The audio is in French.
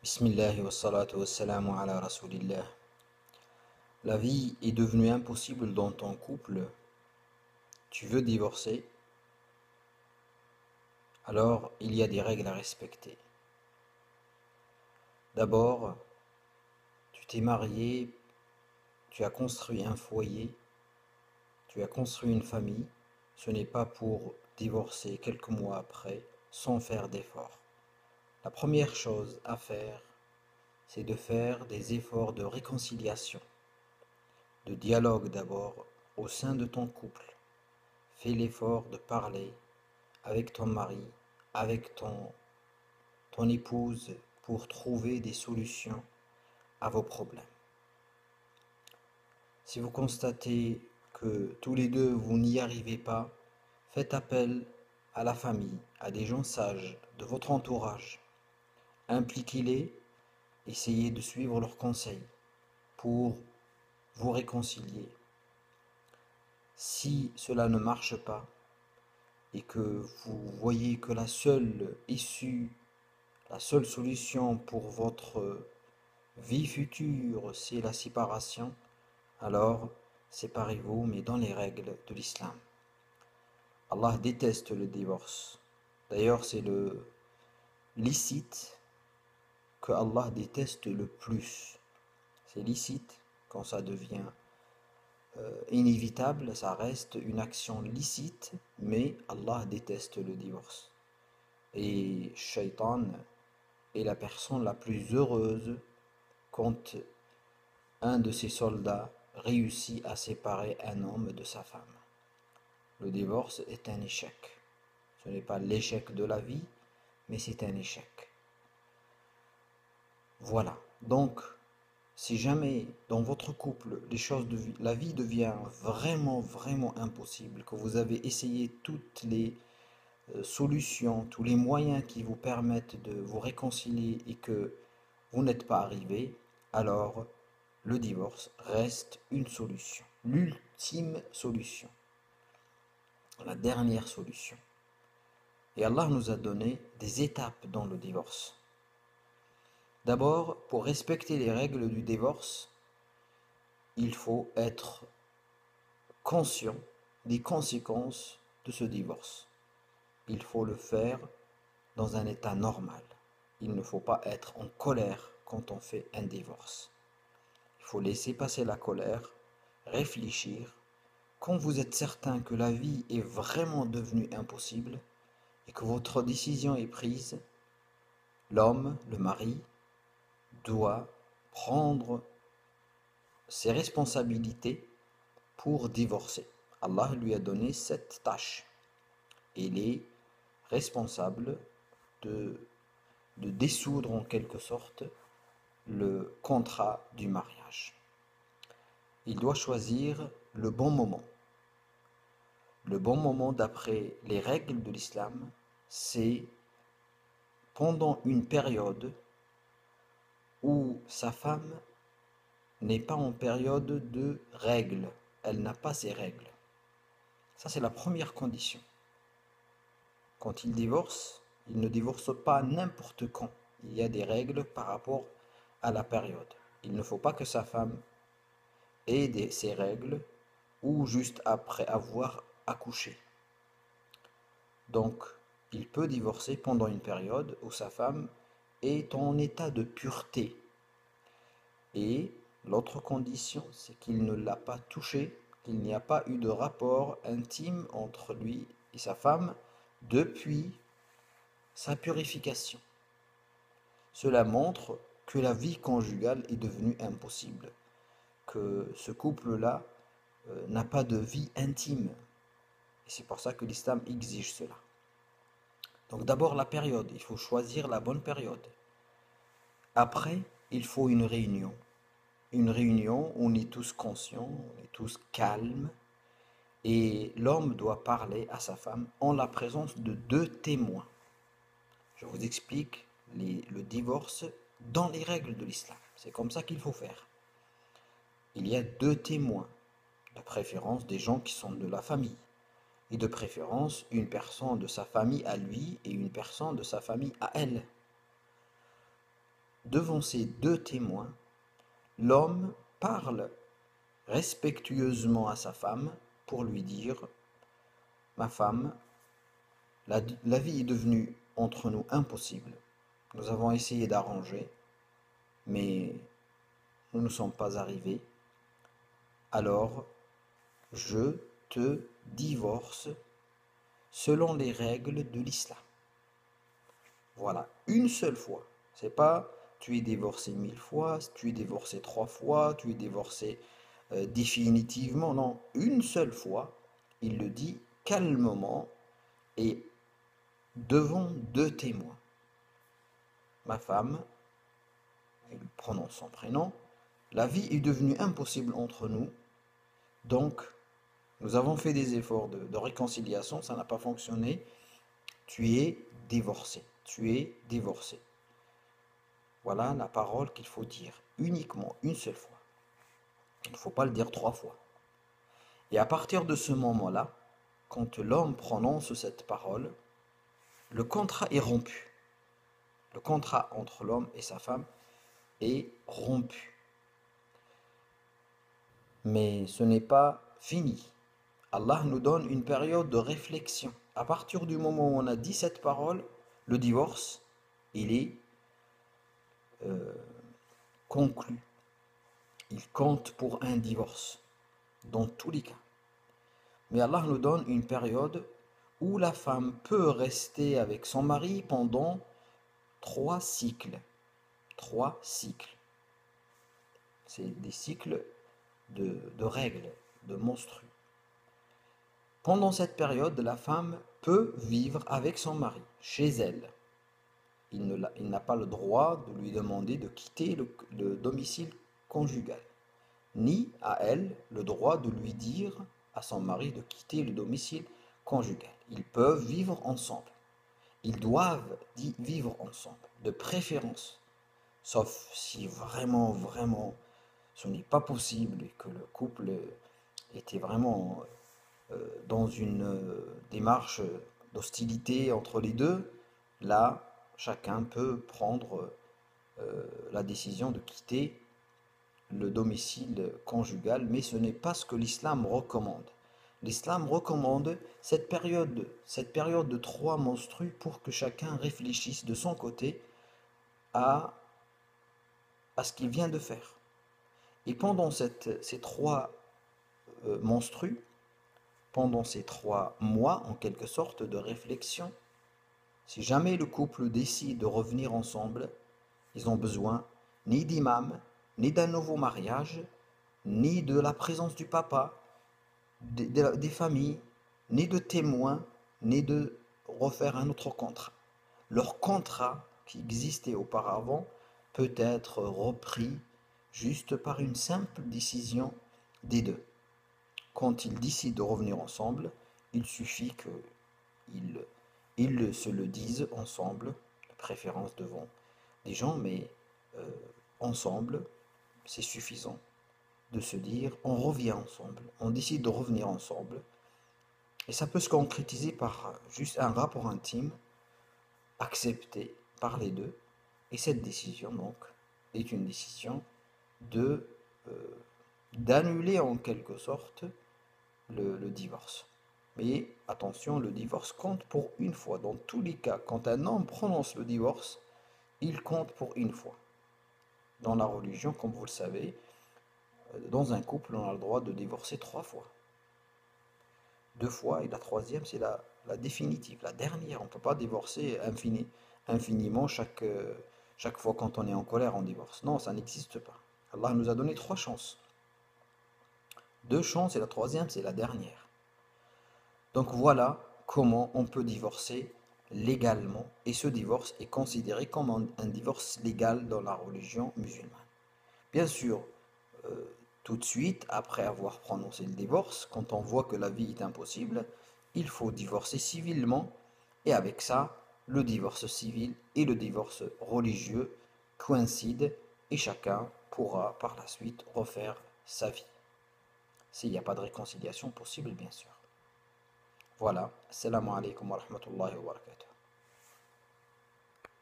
Bismillah wa salatu wa salamu ala rasulillah. La vie est devenue impossible dans ton couple. Tu veux divorcer, alors il y a des règles à respecter. D'abord, tu t'es marié, tu as construit un foyer, tu as construit une famille. Ce n'est pas pour divorcer quelques mois après sans faire d'efforts. La première chose à faire, c'est de faire des efforts de réconciliation, de dialogue d'abord au sein de ton couple. Fais l'effort de parler avec ton mari, avec ton épouse pour trouver des solutions à vos problèmes. Si vous constatez que tous les deux vous n'y arrivez pas, faites appel à la famille, à des gens sages de votre entourage. Impliquez-les, essayez de suivre leurs conseils pour vous réconcilier. Si cela ne marche pas et que vous voyez que la seule issue, la seule solution pour votre vie future, c'est la séparation, alors séparez-vous, mais dans les règles de l'islam. Allah déteste le divorce. D'ailleurs, c'est le licite que Allah déteste le plus. C'est licite quand ça devient inévitable, ça reste une action licite, mais Allah déteste le divorce. Et Shaitan est la personne la plus heureuse quand un de ses soldats réussit à séparer un homme de sa femme. Le divorce est un échec. Ce n'est pas l'échec de la vie, mais c'est un échec. Voilà. Donc, si jamais dans votre couple la vie devient vraiment impossible, que vous avez essayé toutes les solutions, tous les moyens qui vous permettent de vous réconcilier et que vous n'êtes pas arrivé, alors le divorce reste une solution, l'ultime solution, la dernière solution. Et Allah nous a donné des étapes dans le divorce. D'abord, pour respecter les règles du divorce, il faut être conscient des conséquences de ce divorce. Il faut le faire dans un état normal. Il ne faut pas être en colère quand on fait un divorce. Il faut laisser passer la colère, réfléchir. Quand vous êtes certain que la vie est vraiment devenue impossible et que votre décision est prise, l'homme, le mari, doit prendre ses responsabilités pour divorcer. Allah lui a donné cette tâche. Il est responsable de, de dissoudre en quelque sorte le contrat du mariage. Il doit choisir le bon moment. Le bon moment d'après les règles de l'islam, c'est pendant une période où sa femme n'est pas en période de règles. Elle n'a pas ses règles. Ça, c'est la première condition. Quand il divorce, il ne divorce pas n'importe quand. Il y a des règles par rapport à la période. Il ne faut pas que sa femme ait ses règles ou juste après avoir accouché. Donc, il peut divorcer pendant une période où sa femme est en état de pureté. Et l'autre condition, c'est qu'il ne l'a pas touchée, qu'il n'y a pas eu de rapport intime entre lui et sa femme depuis sa purification. Cela montre que la vie conjugale est devenue impossible, que ce couple-là n'a pas de vie intime. Et c'est pour ça que l'islam exige cela. Donc d'abord la période, il faut choisir la bonne période. Après, il faut une réunion. Une réunion où on est tous conscients, on est tous calmes, et l'homme doit parler à sa femme en la présence de deux témoins. Je vous explique le divorce dans les règles de l'islam. C'est comme ça qu'il faut faire. Il y a deux témoins, de préférence des gens qui sont de la famille, et de préférence une personne de sa famille à lui et une personne de sa famille à elle. devant ces deux témoins, l'homme parle respectueusement à sa femme pour lui dire, ma femme, la vie est devenue entre nous impossible. Nous avons essayé d'arranger, mais nous ne sommes pas arrivés. Alors, je te divorce selon les règles de l'islam. Voilà, une seule fois. C'est pas tu es divorcé 1000 fois, tu es divorcé 3 fois, tu es divorcé définitivement. Non, une seule fois, il le dit calmement et devant deux témoins. Ma femme, il prononce son prénom, la vie est devenue impossible entre nous, donc nous avons fait des efforts de réconciliation, ça n'a pas fonctionné, tu es divorcé, tu es divorcé. Voilà la parole qu'il faut dire uniquement une seule fois. Il ne faut pas le dire 3 fois. Et à partir de ce moment-là, quand l'homme prononce cette parole, le contrat est rompu. Le contrat entre l'homme et sa femme est rompu. Mais ce n'est pas fini. Allah nous donne une période de réflexion. À partir du moment où on a dit cette parole, le divorce, il est conclu. Il compte pour un divorce, dans tous les cas. Mais Allah nous donne une période où la femme peut rester avec son mari pendant 3 cycles. 3 cycles. C'est des cycles de règles, de menstrues. Pendant cette période, la femme peut vivre avec son mari, chez elle. Il n'a pas le droit de lui demander de quitter le domicile conjugal, ni à elle le droit de lui dire à son mari de quitter le domicile conjugal. Ils peuvent vivre ensemble. Ils doivent vivre ensemble, de préférence. Sauf si vraiment, vraiment, ce n'est pas possible et que le couple était vraiment dans une démarche d'hostilité entre les deux, là, chacun peut prendre la décision de quitter le domicile conjugal, mais ce n'est pas ce que l'islam recommande. L'islam recommande cette période de 3 menstrues pour que chacun réfléchisse de son côté à, à ce qu'il vient de faire. Et pendant ces 3 menstrues, pendant ces 3 mois, en quelque sorte, de réflexion, si jamais le couple décide de revenir ensemble, ils ont besoin ni d'imam, ni d'un nouveau mariage, ni de la présence du papa, des familles, ni de témoins, ni de refaire un autre contrat. Leur contrat qui existait auparavant peut être repris juste par une simple décision des deux. Quand ils décident de revenir ensemble, il suffit qu'ils se le disent ensemble, de préférence devant des gens, mais ensemble, c'est suffisant de se dire on revient ensemble, on décide de revenir ensemble. Et ça peut se concrétiser par juste un rapport intime accepté par les deux. Et cette décision, donc, est une décision de d'annuler en quelque sorte le divorce. Mais attention, le divorce compte pour une fois. Dans tous les cas, quand un homme prononce le divorce, il compte pour une fois. Dans la religion, comme vous le savez, dans un couple, on a le droit de divorcer 3 fois. 2 fois, et la troisième, c'est la définitive, la dernière. On ne peut pas divorcer infiniment chaque fois quand on est en colère, on divorce. Non, ça n'existe pas. Allah nous a donné 3 chances. 2 chances et la troisième, c'est la dernière. Donc voilà comment on peut divorcer légalement. Et ce divorce est considéré comme un divorce légal dans la religion musulmane. Bien sûr, tout de suite, après avoir prononcé le divorce, quand on voit que la vie est impossible, il faut divorcer civilement. Et avec ça, le divorce civil et le divorce religieux coïncident et chacun pourra par la suite refaire sa vie. S'il n'y a pas de réconciliation possible, bien sûr. Voilà. Assalamu alaikum wa rahmatullahi wa barakatuh.